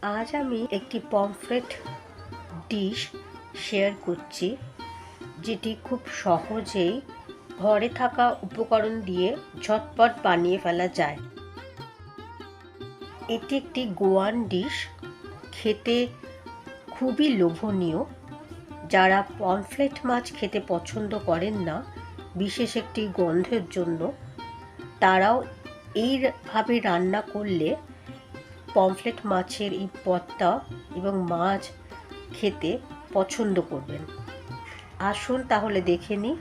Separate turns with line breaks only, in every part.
আজ আমি একটি পমফ্রেট ডিশ শেয়ার করছি, যেটি খুব সহজেই ঘরে থাকা উপকরণ দিয়ে ঝটপট বানিয়ে ফেলা যায়। এটি একটি গোয়ান ডিশ, খেতে খুবই লোভনীয়। যারা পমফ্রেট মাছ খেতে পছন্দ করেন না বিশেষ একটি গন্ধের জন্য, তারাও এইভাবে রান্না করলে পমফ্রেট মাছের এই পদটা এবং মাছ খেতে পছন্দ করবেন। আসুন তাহলে দেখে নিই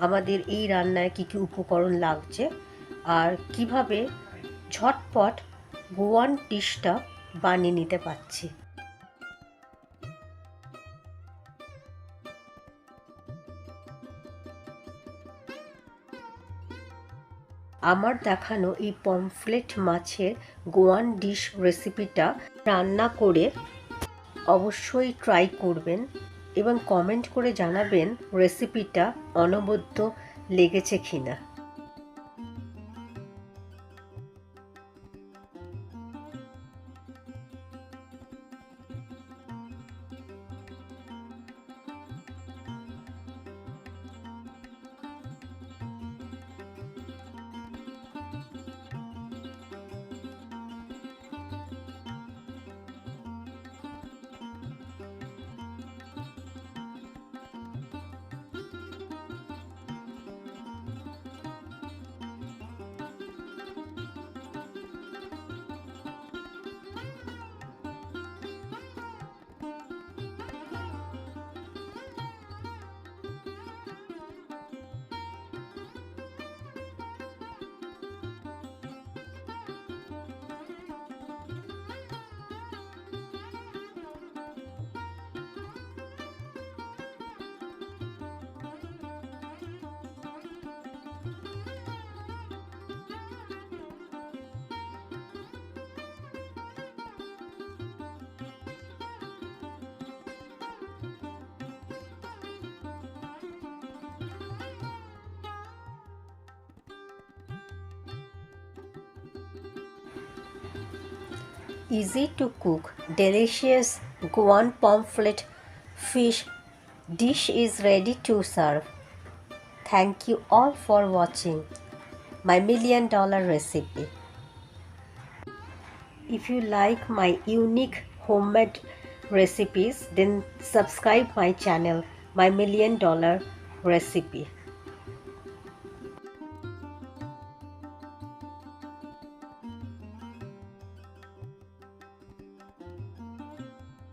আমাদের এই রান্নায় কী কী উপকরণ লাগছে আর কিভাবে ঝটপট গোয়ান ডিশটা বানিয়ে নিতে পারছি। আমার দেখানো এই পমফ্রেট মাছের গোয়ান ডিশ রেসিপিটা রান্না করে অবশ্যই ট্রাই করবেন এবং কমেন্ট করে জানাবেন রেসিপিটা অনবদ্য লেগেছে কিনা। Easy to cook, delicious Goan pomfret fish dish is ready to serve. Thank you all for watching my $1,000,000 recipe. If you like my unique homemade recipes, then subscribe my channel, my $1,000,000 recipe.